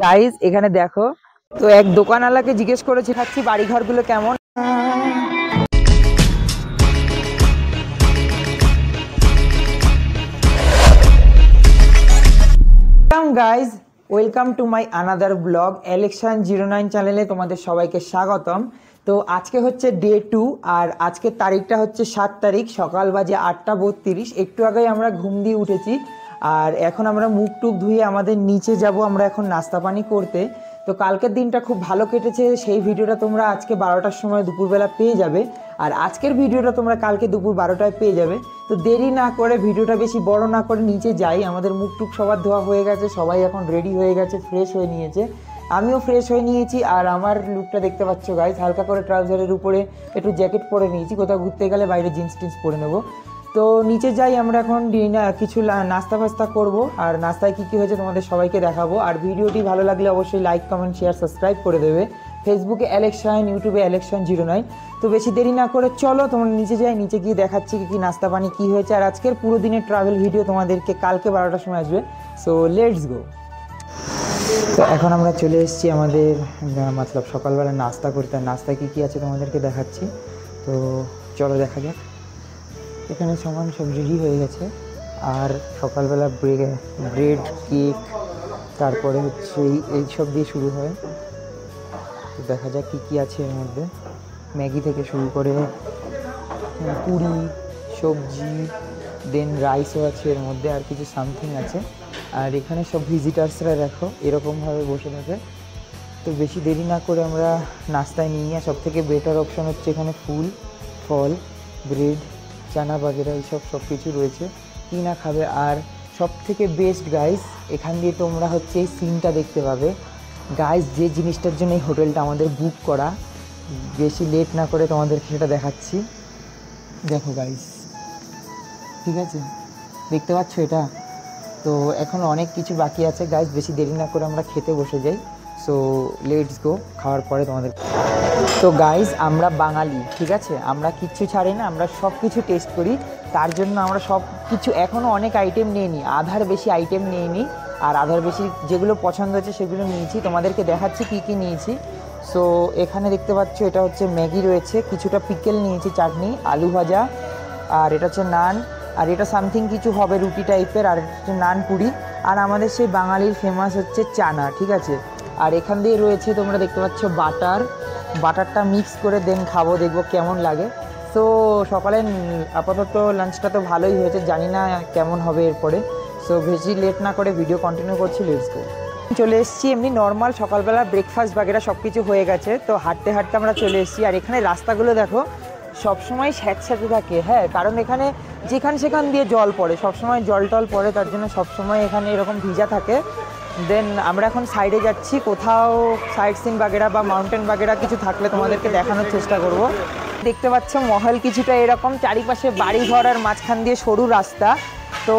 Guys এখানে দেখো, তো এক দোকানওয়ালাকে জিজ্ঞেস করেছি খাচ্ছি বাড়িঘরগুলো কেমন। Guys welcome to my another blog Election09 চ্যানেলে তোমাদের সবাইকে স্বাগতম। তো আজকে হচ্ছে ডে 2 আর আজকের তারিখটা হচ্ছে 7 তারিখ, সকাল বাজে 8:32। একটু আগেই আমরা ঘুম দিয়ে উঠেছি আর এখন আমরা মুখ টুক ধুয়ে আমাদের নিচে যাব আমরা এখন নাস্তা পানি করতে। তো কালকের দিনটা খুব ভালো কেটেছে, সেই ভিডিওটা তোমরা আজকে 12টার সময় দুপুরবেলা পেয়ে যাবে আর আজকের ভিডিওটা তোমরা কালকে দুপুর 12টায় পেয়ে যাবে। তো দেরি না করে ভিডিওটা বেশি বড় না করে নিচে যাই। আমাদের মুখ টুক সবার ধোয়া হয়ে গেছে, সবাই এখন রেডি হয়ে গেছে, ফ্রেশ হয়ে নিয়েছে, আমিও ফ্রেশ হয়ে নিয়েছি। আর আমার লুকটা দেখতে পাচ্ছ গাইস, হালকা করে ট্রাউজারের উপরে একটু জ্যাকেট পরে নিয়েছি, কোথাও ঘুরতে গেলে বাইরে জিন্স টিন্স পরে নেবো। তো নিচে যাই আমরা এখন কিছু নাস্তা ফাস্তা করবো আর নাস্তায় কী কী হয়েছে তোমাদের সবাইকে দেখাবো। আর ভিডিওটি ভালো লাগলে অবশ্যই লাইক কমেন্ট শেয়ার সাবস্ক্রাইব করে দেবে। ফেসবুকে Election, ইউটিউবে Election09। তো বেশি দেরি না করে চলো তোমরা নিচে যাই, নিচে গিয়ে দেখাচ্ছি কী নাস্তা পানি কী হয়েছে। আর আজকের পুরো দিনের ট্রাভেল ভিডিও তোমাদেরকে কালকে 12টার সময় আসবে। সো লেটস গো। তো এখন আমরা চলে এসেছি আমাদের মতলব সকালবেলা নাস্তা করতে। নাস্তায় কী কী আছে তোমাদেরকে দেখাচ্ছি, তো চলো দেখা যাক। এখানে সামান সব রেডি হয়ে গেছে আর সকালবেলা ব্রেড কেক তারপরে হচ্ছে এই সব দিয়ে শুরু হয়। তো দেখা যাক কী কী আছে এর মধ্যে। ম্যাগি থেকে শুরু করে পুরি, সবজি, দেন রাইসও আছে এর মধ্যে, আর কিছু সামথিং আছে। আর এখানে সব ভিজিটার্সরা দেখো এরকমভাবে বসে থাকে। তো বেশি দেরি না করে আমরা নাস্তায় নিয়ে সব থেকে বেটার অপশান হচ্ছে এখানে ফুল, ফল, ব্রেড, চানা বাগেরা এইসব সব কিছু রয়েছে, কি না খাবে। আর সব থেকে বেস্ট গাইস, এখান দিয়ে তোমরা হচ্ছে এই সিনটা দেখতে পাবে গাইস, যে জিনিসটার জন্য এই হোটেলটা আমাদের বুক করা। বেশি লেট না করে তোমাদেরকে সেটা দেখাচ্ছি, দেখো গাইস, ঠিক আছে দেখতে পাচ্ছ এটা। তো এখন অনেক কিছু বাকি আছে গাইস, বেশি দেরি না করে আমরা খেতে বসে যাই। সো লেটস গো, খাওয়ার পরে তোমাদের। তো গাইস আমরা বাঙালি, ঠিক আছে, আমরা কিচ্ছু ছাড়ি না, আমরা সব কিছু টেস্ট করি। তার জন্য আমরা সব কিছু এখনও অনেক আইটেম নিয়ে নিই, আধার বেশি আইটেম নিয়ে নিই। আর আধার বেশি যেগুলো পছন্দ হচ্ছে সেগুলো নিয়েছি, তোমাদেরকে দেখাচ্ছি কী কী নিয়েছি। সো এখানে দেখতে পাচ্ছ এটা হচ্ছে ম্যাগি রয়েছে, কিছুটা পিকেল নিয়েছি, চাটনি, আলু ভাজা, আর এটা হচ্ছে নান, আর এটা সামথিং কিছু হবে রুটি টাইপের, আর এটা হচ্ছে নান পুরি। আর আমাদের সেই বাঙালির ফেমাস হচ্ছে চানা, ঠিক আছে। আর এখান দিয়ে রয়েছে তোমরা দেখতে পাচ্ছ বাটারটা মিক্স করে দেন খাবো, দেখবো কেমন লাগে। তো সকালে আপাতত লাঞ্চটা তো ভালোই হয়েছে, জানি না কেমন হবে এরপরে। সো বেশি লেট না করে ভিডিও কন্টিনিউ করছি, লেটস গো। চলে এসেছি এমনি নর্মাল সকালবেলা ব্রেকফাস্ট বাগেরা সব কিছু হয়ে গেছে। তো হাঁটতে হাঁটতে আমরা চলে এসেছি। আর এখানে রাস্তাগুলো দেখো সবসময় স্যাঁতস্যাঁতে থাকে, হ্যাঁ, কারণ এখানে যেখান সেখান দিয়ে জল পড়ে, সবসময় জল টল পড়ে, তার জন্য সবসময় এখানে এরকম ভিজা থাকে। দেন আমরা এখন সাইডে যাচ্ছি, কোথাও সাইড সিন বাগেরা বা মাউন্টেন বাগেরা কিছু থাকলে তোমাদেরকে দেখানোর চেষ্টা করব। দেখতে পাচ্ছ মহল কিছুটা এরকম, চারিপাশে বাড়িঘর আর মাঝখান দিয়ে সরু রাস্তা। তো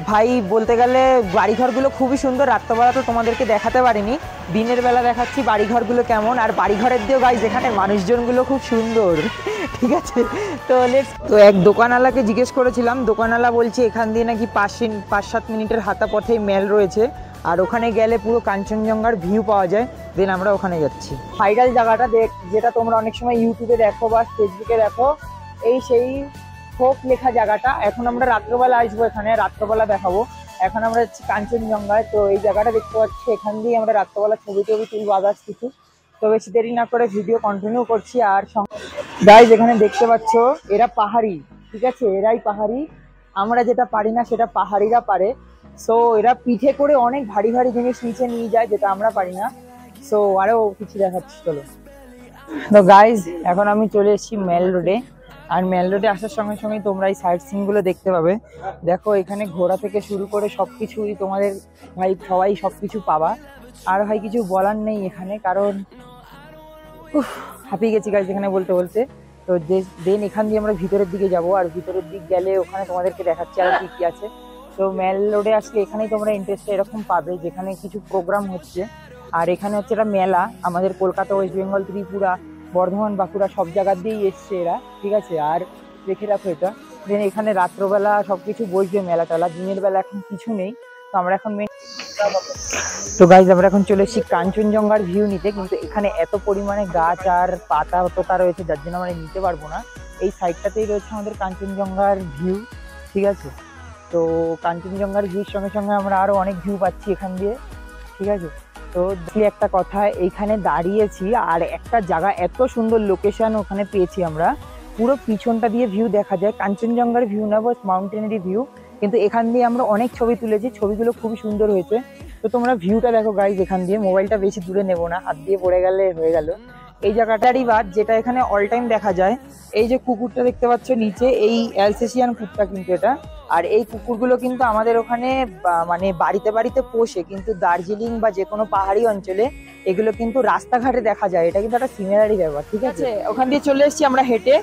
ভাই বলতে গেলে বাড়িঘরগুলো খুবই সুন্দর। রাত্রবেলা তো তোমাদেরকে দেখাতে পারিনি, দিনের বেলা দেখাচ্ছি বাড়িঘরগুলো কেমন। আর বাড়িঘরের দিয়েও গাইজ এখানে মানুষজনগুলো খুব সুন্দর, ঠিক আছে। তো এক দোকানওয়ালাকে জিজ্ঞেস করেছিলাম, দোকানওয়ালা বলছে এখান দিয়ে নাকি 5-7 মিনিটের হাঁটা পথেই মেল রয়েছে, আর ওখানে গেলে পুরো কাঞ্চনজঙ্ঘার ভিউ পাওয়া যায়। দেন আমরা ওখানে যাচ্ছি। ভাইরাল জায়গাটা যেটা তোমরা অনেক সময় ইউটিউবে দেখো বা ফেসবুকে দেখো, সেই ফোক লেখা জায়গাটা। এখন আমরা রাত্রবেলা আসবো, এখানে রাত্রবেলা দেখাবো। এখন আমরা যাচ্ছি কাঞ্চনজঙ্ঘায়। তো এই জায়গাটা দেখতে পাচ্ছি, এখান দিয়ে আমরা রাত্রবেলা ছবি তুলবো আদার্স কিছু। তো বেশি দেরি না করে ভিডিও কন্টিনিউ করছি। আর গাইজ এখানে দেখতে পাচ্ছ এরা পাহাড়ি, ঠিক আছে, এরাই পাহাড়ি। আমরা যেটা পারি না সেটা পাহাড়িরা পারে। সো এরা পিঠে করে অনেক ভারী ভারী জিনিস নিচে নিয়ে যায়, যেটা আমরা পারি না। সো আরও কিছু দেখাচ্ছি, চলো। তো গাইজ এখন আমি চলে এসেছি মেল রোডে। আর মেল রোডে আসার সঙ্গে সঙ্গেই তোমরা এই সাইড সিনগুলো দেখতে পাবে। দেখো এখানে ঘোরা থেকে শুরু করে সব কিছুই তোমাদের ভাই সবাই সব কিছু পাবা। আর ভাই কিছু বলার নেই এখানে, কারণ হাঁপিয়ে গেছি গাইজ এখানে বলতে বলতে। তো দেন এখান দিয়ে আমরা ভিতরের দিকে যাব, আর ভিতরের দিক গেলে ওখানে তোমাদেরকে দেখাচ্ছি আর কি কি আছে। তো মেল রোডে আসলে এখানেই তোমরা ইন্টারেস্টটা এরকম পাবে, যেখানে কিছু প্রোগ্রাম হচ্ছে। আর এখানে হচ্ছে এটা মেলা, আমাদের কলকাতা, ওয়েস্ট বেঙ্গল, ত্রিপুরা, বর্ধমান, বাঁকুড়া সব জায়গা দিয়েই এসছে এরা, ঠিক আছে। আর দেখে রাখো এটা। দেন এখানে রাত্রবেলা সব কিছু বসবে, মেলা টেলা। দিনের বেলা এখন কিছু নেই। তো আমরা এখন তো গাইজ আমরা এখন চলে এসেছি কাঞ্চনজঙ্ঘার ভিউ নিতে, কিন্তু এখানে এত পরিমাণে গাছ আর পাতা পাতা রয়েছে যার জন্য আমরা নিতে পারবো না। এই সাইডটাতেই রয়েছে আমাদের কাঞ্চনজঙ্ঘার ভিউ, ঠিক আছে। তো কাঞ্চনজঙ্ঘার ভিউর সঙ্গে সঙ্গে আমরা আরো অনেক ভিউ পাচ্ছি এখান দিয়ে, ঠিক আছে। তো একটা কথা, এইখানে দাঁড়িয়েছি আর একটা জায়গা এত সুন্দর লোকেশন ওখানে পেয়েছি আমরা, পুরো পিছনটা দিয়ে ভিউ দেখা যায়, কাঞ্চনজঙ্ঘার ভিউ না, বাস মাউন্টেনেরই ভিউ। কিন্তু এখান দিয়ে আমরা অনেক ছবি তুলেছি, ছবিগুলো খুবই সুন্দর হয়েছে। তো তোমরা ভিউটা দেখো গাইজ এখান দিয়ে, মোবাইলটা বেশি দূরে নেবো না, হাত দিয়ে পড়ে গেলে হয়ে গেল। এই জায়গাটারই বাদ যেটা এখানে অল টাইম দেখা যায়, এই যে কুকুরটা দেখতে পাচ্ছ নিচে, এই অ্যালসেশিয়ান কুকুরটা কিন্তু এটা। আর এই কুকুরগুলো কিন্তু আমাদের ওখানে মানে বাড়িতে বাড়িতে পোষে, কিন্তু দার্জিলিং বা যে কোনো পাহাড়ি অঞ্চলে এগুলো কিন্তু রাস্তাঘাটে দেখা যায়, এটা কিন্তু একটা সিমিলারই ব্যাপার, ঠিক আছে। ওখান দিয়ে চলে এসেছি আমরা হেঁটে,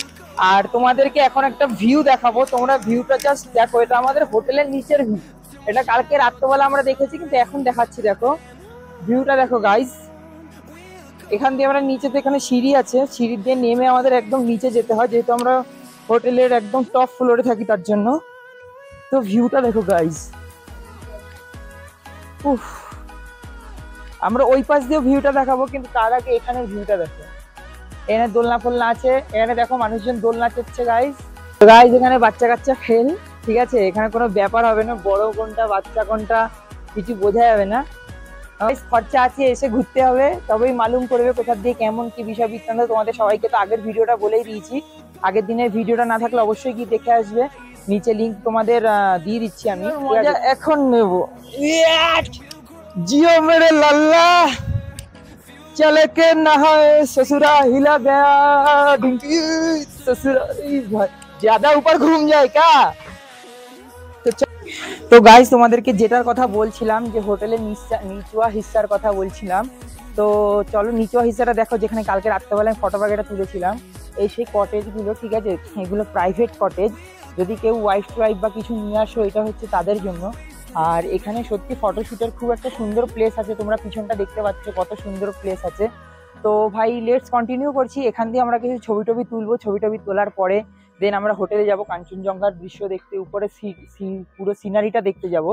আর তোমাদেরকে এখন একটা ভিউ দেখাবো, তোমরা ভিউটা জাস্ট দেখো। এটা আমাদের হোটেলের নিচের ভিউ, এটা কালকে রাত্রবেলা আমরা দেখেছি কিন্তু এখন দেখাচ্ছি, দেখো ভিউটা দেখো গাইস। এখান দিয়ে আমরা নিচে, তো এখানে সিঁড়ি আছে, সিঁড়ি দিয়ে নেমে আমাদের একদম নিচে যেতে হয়, যেহেতু আমরা হোটেলের একদম টপ ফ্লোরে থাকি তার জন্য। তো ভিউটা দেখো গাইস, উফ। আমরা ওই পাশ দিয়ে ভিউটা দেখাবো, কিন্তু তার আগে এখানে ভিউটা দেখো। এখানে দোলনা ফোলনা আছে, এখানে দেখো মানুষজন দোলনা চেপছে গাইস। তো গাইস এখানে বাচ্চা কাচ্চা খেল, ঠিক আছে, এখানে কোনো ব্যাপার হবে না, বড় কোনটা বাচ্চা কোনটা কিছু বোঝা যাবে না। খরচা আছে, এসে ঘুরতে হবে, তবেই মালুম করবে কোথা দিয়ে কেমন কি বিষয় বৃত্তান্ত। তোমাদের সবাইকে তো আগের ভিডিওটা বলেই দিয়েছি, আগের দিনের ভিডিওটা না থাকলে অবশ্যই গিয়ে দেখে আসবে, নিচে লিঙ্ক তোমাদের দিয়ে দিচ্ছি আমি। এখন নেব জিও মেরে লাল্লা चले के नहाए ससुरा हिला गया ससुरा ज्यादा ऊपर घूम जाए क्या। তো গাইস তোমাদেরকে যেটার কথা বলছিলাম, যে হোটেলের নিচুয়া হিস্সার কথা বলছিলাম, তো চলো নিচুয়া হিস্সাটা দেখো, যেখানে কালকে রাত্রেবেলায় ফটোগ্রাফিটা তুলেছিলাম। এই সেই কটেজগুলো, ঠিক আছে, এগুলো প্রাইভেট কটেজ, যদি কেউ ওয়াইফ টাইফ বা কিছু নিয়ে আসো এটা হচ্ছে তাদের জন্য। আর এখানে সত্যি ফটোশুটের খুব একটা সুন্দর প্লেস আছে, তোমরা পিছনটা দেখতে পাচ্ছ কত সুন্দর প্লেস আছে। তো ভাই লেটস কন্টিনিউ করছি, এখান দিয়ে আমরা কিছু ছবি টবি তুলবো, ছবি টবি তোলার পরে দেন আমরা হোটেলে যাব কাঞ্চনজঙ্ঘার দৃশ্য দেখতে, উপরে পুরো সিনারিটা দেখতে যাব।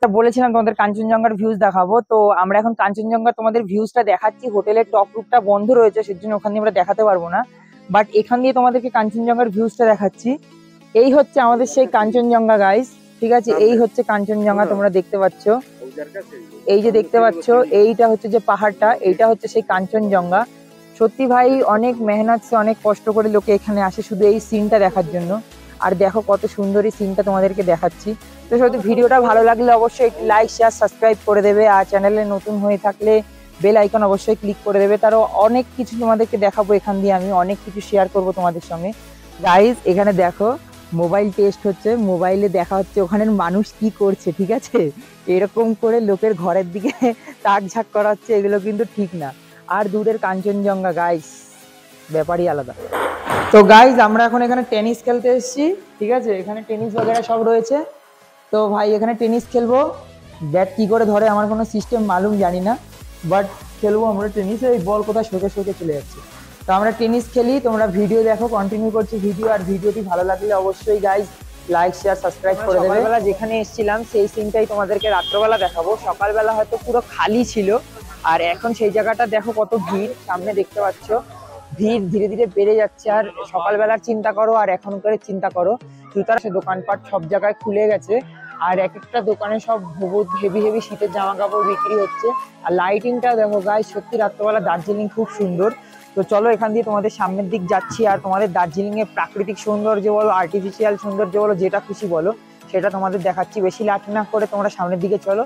তা বলেছিলাম তোমাদের কাঞ্চনজঙ্ঘার ভিউজ দেখাবো, তো আমরা এখন কাঞ্চনজঙ্ঘার তোমাদের ভিউজটা দেখাচ্ছি। হোটেলের টপ রুটটা বন্ধ রয়েছে, সেজন্য ওখান দিয়ে আমরা দেখাতে পারবো না, বাট এখান দিয়ে তোমাদেরকে কাঞ্চনজঙ্ঘার ভিউজটা দেখাচ্ছি। এই হচ্ছে আমাদের সেই কাঞ্চনজঙ্ঘা গাইস, ঠিক আছে, এই হচ্ছে কাঞ্চনজঙ্ঘা, তোমরা দেখতে পাচ্ছ, এই যে দেখতে পাচ্ছ, এইটা হচ্ছে যে পাহাড়টা, এইটা হচ্ছে সেই কাঞ্চনজঙ্ঘা। সত্যি ভাই অনেক মেহনত, অনেক কষ্ট করে লোকে এখানে আসে শুধু এই সিনটা দেখার জন্য। আর দেখো কত সুন্দর এই সিনটা তোমাদেরকে দেখাচ্ছি। তো সত্যি ভিডিওটা ভালো লাগলে অবশ্যই লাইক শেয়ার সাবস্ক্রাইব করে দেবে, আর চ্যানেলে নতুন হয়ে থাকলে বেল আইকন অবশ্যই ক্লিক করে দেবে। তারও অনেক কিছু তোমাদেরকে দেখাবো, এখান দিয়ে আমি অনেক কিছু শেয়ার করব তোমাদের সঙ্গে। গাইজ এখানে দেখো মোবাইল টেস্ট হচ্ছে, মোবাইলে দেখা হচ্ছে ওখানের মানুষ কি করছে, ঠিক আছে, এরকম করে লোকের ঘরের দিকে তাক ঝাঁক করা হচ্ছে, এগুলো কিন্তু ঠিক না। আর দূরের কাঞ্চনজঙ্ঘা গাইস, ব্যাপারই আলাদা। তো গাইস আমরা এখন এখানে টেনিস খেলতে এসেছি, ঠিক আছে, এখানে টেনিস বগেরা সব রয়েছে। তো ভাই এখানে টেনিস খেলবো, ব্যাট কি করে ধরে আমার কোনো সিস্টেম মালুম জানি না, বাট খেলবো আমরা টেনিস। এই বল কোথায় শোকে শোকে চলে যাচ্ছে। তো আমরা টেনিস খেলি, তোমরা ভিডিও দেখো, কন্টিনিউ করছি ভিডিও। আর ভিডিওটি ভালো লাগলে অবশ্যই গাইস লাইক শেয়ার সাবস্ক্রাইব করে দেবে। সকালবেলা যেখানে এসেছিলাম সেই সিনটাই তোমাদেরকে রাত্রবেলা দেখাবো। সকালবেলা হয়তো পুরো খালি ছিল, আর এখন সেই জায়গাটা দেখো কত ভিড়, সামনে দেখতে পাচ্ছ ভিড় ধীরে ধীরে বেড়ে যাচ্ছে। আর সকালবেলার চিন্তা করো আর এখনকার চিন্তা করো, জুতার দোকানপাট সব জায়গায় খুলে গেছে, আর এক একটা দোকানে সব বহুত হেভি হেভি শীতের জামা কাপড় বিক্রি হচ্ছে। আর লাইটিংটা দেখো গাইস, সত্যি রাত্রবেলা দার্জিলিং খুব সুন্দর। তো চলো এখান দিয়ে তোমাদের সামনের দিক যাচ্ছি, আর তোমাদের দার্জিলিং এর প্রাকৃতিক সৌন্দর্য বলো, আর্টিফিশিয়াল সৌন্দর্য বলো, যেটা খুশি বলো সেটা তোমাদের দেখাচ্ছি। বেশি লাট না করে তোমরা সামনের দিকে চলো।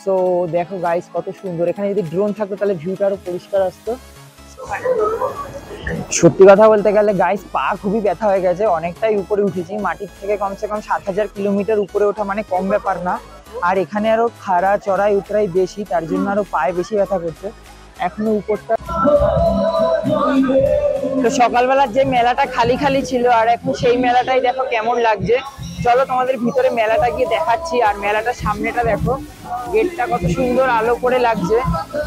সো দেখো গাইস কত সুন্দর, এখানে যদি ড্রোন থাকতো তাহলে ভিউটা আরো পরিষ্কার আসতো। সত্যি কথা বলতে গেলে গাইস পা খুবই ব্যথা হয়ে গেছে, অনেকটাই উপরে উঠেছি, মাটির থেকে কমসে কম 7000 কিলোমিটার উপরে ওঠা মানে কম ব্যাপার না। আর এখানে আরো খাড়া চড়াই উতরাই বেশি, তার জন্য আরো পায়ে বেশি ব্যথা করছে এখনো উপরটা। তো সকালবেলার যে মেলাটা খালি খালি ছিল, আর এখন সেই মেলাটাই দেখো কেমন লাগছে। চলো তোমাদের ভিতরে মেলাটা গিয়ে দেখাচ্ছি। আর মেলাটার সামনেটা দেখো, গেটটা কত সুন্দর আলো করে লাগছে।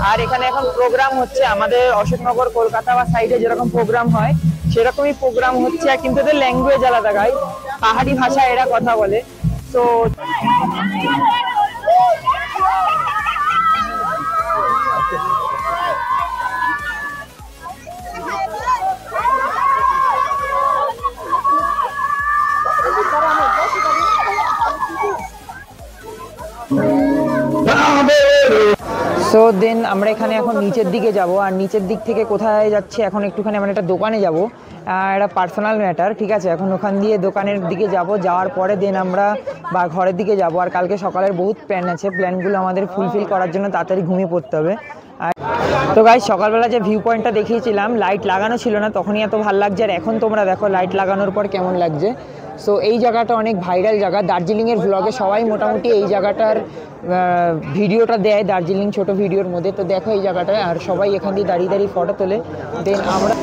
আর এখানে এখন প্রোগ্রাম হচ্ছে, আমাদের অশোকনগর কলকাতা বা সাইডে যেরকম প্রোগ্রাম হয় সেরকমই প্রোগ্রাম হচ্ছে, কিন্তু এদের ল্যাঙ্গুয়েজ আলাদা গাই, পাহাড়ি ভাষায় এরা কথা বলে। তো সো দেন আমরা এখানে এখন নিচের দিকে যাব, আর নিচের দিক থেকে কোথায় যাচ্ছি এখন একটুখানি আমরা একটা দোকানে যাব, একটা পার্সোনাল ম্যাটার, ঠিক আছে। এখন ওখান দিয়ে দোকানের দিকে যাব, যাওয়ার পরে দেন আমরা বা ঘরের দিকে যাব। আর কালকে সকালের বহুত প্ল্যান আছে, প্ল্যানগুলো আমাদের ফুলফিল করার জন্য তাড়াতাড়ি ঘুমিয়ে পড়তে হবে। আর তো গাইস সকালবেলা যে ভিউ পয়েন্টটা দেখিয়েছিলাম, লাইট লাগানো ছিল না তখনই এত ভালো লাগছে, আর এখন তোমরা দেখো লাইট লাগানোর পর কেমন লাগছে। সো এই জায়গাটা অনেক ভাইরাল জায়গা, দার্জিলিংয়ের ব্লগে সবাই মোটামুটি এই জায়গাটার ভিডিওটা দেয় দার্জিলিং ছোট ভিডিওর মধ্যে। তো দেখো এই জায়গাটায়, আর সবাই এখান দিয়ে দাঁড়িয়ে দাঁড়িয়ে ফটো তোলে। দেন আমরা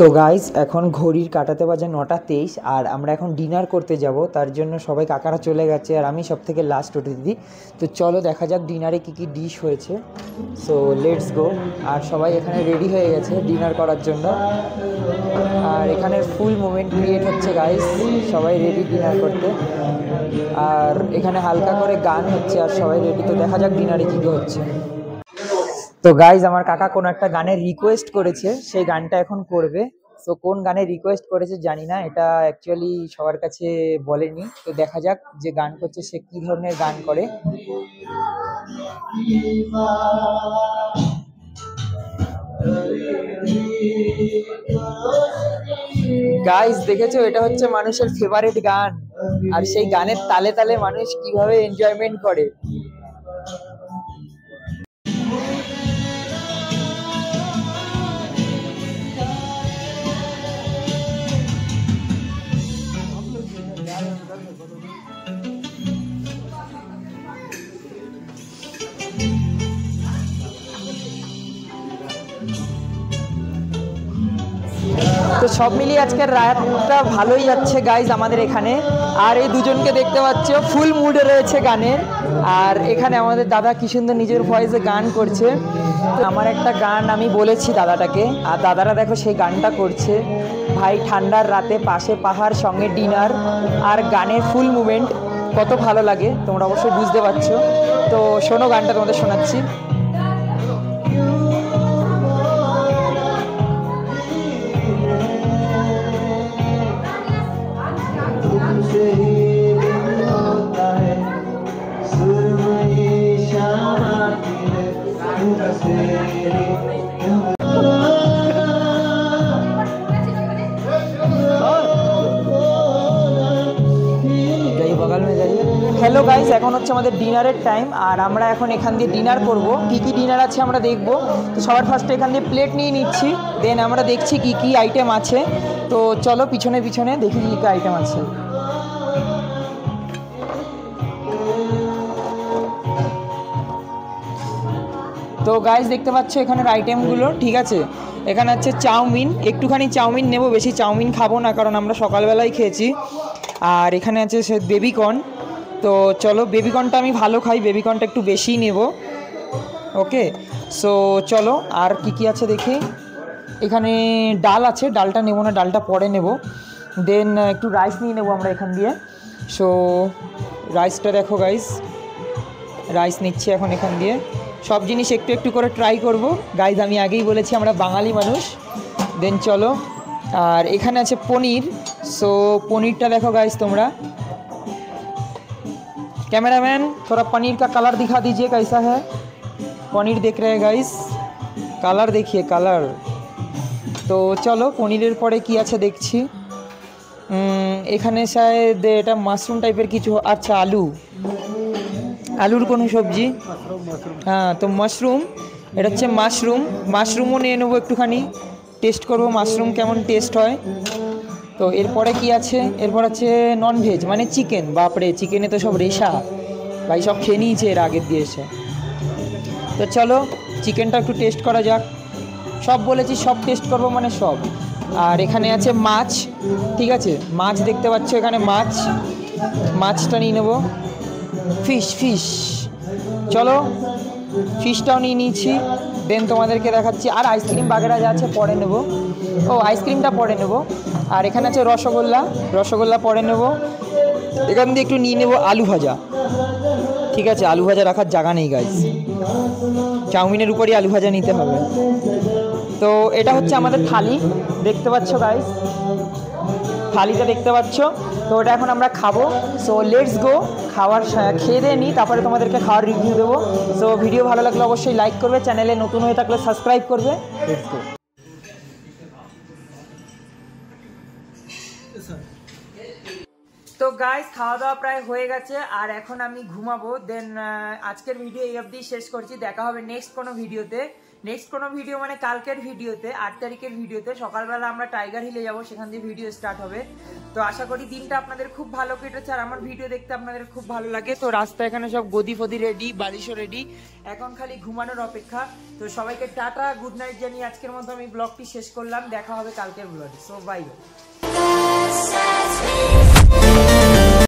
তো গাইস এখন ঘড়ির কাটাতে বাজে 9:23, আর আমরা এখন ডিনার করতে যাব, তার জন্য সবাই কাকারা চলে গেছে আর আমি সব থেকে লাস্ট অতিথি। তো চলো দেখা যাক ডিনারে কী কী ডিশ হয়েছে। So let's go. আর সবাই এখানে রেডি হয়ে গেছে ডিনার করার জন্য, আর এখানে ফুল মোমেন্ট ক্রিয়েট হচ্ছে গাইস, সবাই রেডি ডিনার করতে। আর এখানে হালকা করে গান হচ্ছে আর সবাই রেডি। তো দেখা যাক ডিনারে কী কী হচ্ছে। তো গাইজ আমার কাকা কোনো একটা গানের রিকোয়েস্ট করেছে, সেই গানটা এখন করবে। তো কোন গানের রিকোয়েস্ট করেছে জানি না, এটা অ্যাকচুয়ালি সবার কাছে বলেনি। তো দেখা যাক যে গান করছে সে কি ধরনের গান করে। গাইজ দেখেছো, এটা হচ্ছে মানুষের ফেভারিট গান, আর সেই গানের তালে তালে মানুষ কিভাবে এনজয়মেন্ট করে। তো সব মিলিয়ে আজকের রাতটা ভালোই যাচ্ছে গাইজ আমাদের এখানে। আর এই দুজনকে দেখতে পাচ্ছ ফুল মুডে রয়েছে গানের, আর এখানে আমাদের দাদা কি সুন্দর নিজের ভয়েসে গান করছে। আমার একটা গান আমি বলেছি দাদাটাকে, আর দাদারা দেখো সেই গানটা করছে। ভাই ঠান্ডার রাতে পাশে পাহাড় সঙ্গে ডিনার, আর গানের ফুল মুভমেন্ট কত ভালো লাগে তোমরা অবশ্যই বুঝতে পারছো। তো শোনো গানটা তোমাদের শোনাচ্ছি। হ্যালো গাইস, এখন হচ্ছে আমাদের ডিনারের টাইম, আর আমরা এখন এখান দিয়ে ডিনার করব। কি কি ডিনার আছে আমরা দেখব। তো সবার ফার্স্টে এখান দিয়ে প্লেট নিয়ে নিচ্ছি, দেন আমরা দেখছি কি কি আইটেম আছে। তো চলো পিছনে পিছনে দেখি কী কী আইটেম আছে। তো গাইস দেখতে পাচ্ছ এখানের আইটেমগুলো, ঠিক আছে। এখানে আছে চাউমিন, একটুখানি চাউমিন নেব, বেশি চাউমিন খাবো না কারণ আমরা সকালবেলায় খেয়েছি। আর এখানে আছে সে বেবিকর্ন। তো চলো বেবিকর্নটা আমি ভালো খাই, বেবিকর্নটা একটু বেশিই নেব। ওকে, সো চলো আর কি কি আছে দেখি। এখানে ডাল আছে, ডালটা নেব না, ডালটা পরে নেব। দেন একটু রাইস নিয়ে নেব আমরা এখান দিয়ে। সো রাইসটা দেখো গাইস, রাইস নিচ্ছি এখন এখান দিয়ে। সব জিনিস একটু একটু করে ট্রাই করব গাইজ, আমি আগেই বলেছি আমরা বাঙালি মানুষ। দেন চলো, আর এখানে আছে পনির। সো পনিরটা দেখো গাইজ তোমরা। कैमरामैन थोड़ा पनीर का कलर दिखा दीजिए कैसा है। पनीर देख रहे हैं गाइस, कलर देखिए कलर। तो चलो पनीरेर परे कि आछे देखছি। এখানে शायद এটা মাশরুম টাইপের কিছু। আচ্ছা আলু, আলুর কোনো সবজি। হ্যাঁ তো মাশরুম, এটা হচ্ছে মাশরুম। মাশরুমও নিয়ে নেবো একটুখানি, টেস্ট করবো মাশরুম কেমন টেস্ট হয়। তো এরপরে কি আছে, এরপর আছে ননভেজ মানে চিকেন। বাপরে চিকেনে তো সব রেশা ভাই, সব খেয়ে নিয়েছে এর আগের দিয়ে এসে। তো চলো চিকেনটা একটু টেস্ট করা যাক। সব বলেছি সব টেস্ট করবো মানে সব। আর এখানে আছে মাছ, ঠিক আছে। মাছ দেখতে পাচ্ছ এখানে মাছ, মাছটা নিয়ে নেবো। ফিশ, ফিশ চলো ফিশটাও নিয়ে নিয়েছি। দেন তোমাদেরকে দেখাচ্ছি। আর আইসক্রিম বাগেরা যা আছে পরে নেব। ও আইসক্রিমটা পরে নেব। আর এখানে আছে রসগোল্লা, রসগোল্লা পরে নেব। এখান দিয়ে একটু নিয়ে নেব আলু ভাজা, ঠিক আছে। আলু ভাজা রাখার জায়গা নেই গাইস, চাউমিনের উপরই আলু ভাজা নিতে হবে। তো এটা হচ্ছে আমাদের থালি, দেখতে পাচ্ছ গাইস, থালিটা দেখতে পাচ্ছ। তো ওটা এখন আমরা খাবো। সো লেটস গো খেয়ে দিয়ে নিই, তারপরে তোমাদেরকে খাওয়ার রিভিউ দেবো। সো ভিডিও ভালো লাগলে অবশ্যই লাইক করবে, চ্যানেলে নতুন হয়ে থাকলে সাবস্ক্রাইব করবে। Let's go. তো গাইস, খাওয়া দাওয়া প্রায় হয়ে গেছে আর এখন আমি ঘুমাবো। দেন আজকের ভিডিও এই অবধি শেষ করছি। দেখা হবে নেক্সট কোনো ভিডিওতে। নেক্সট কোনো ভিডিও মানে কালকের ভিডিওতে, 8 তারিখের ভিডিওতে। সকালবেলা আমরা টাইগার হিলে যাবো, সেখান দিয়ে ভিডিও স্টার্ট হবে। তো আশা করি দিনটা আপনাদের খুব ভালো কেটেছে আর আমার ভিডিও দেখতে আপনাদের খুব ভালো লাগে। তো রাস্তা এখানে সব গদি ফদি রেডি, বালিশও রেডি, এখন খালি ঘুমানোর অপেক্ষা। তো সবাইকে টাটা, গুড নাইট জানিয়ে আজকের মতো আমি ব্লগটি শেষ করলাম। দেখা হবে কালকের ব্লগে। So by.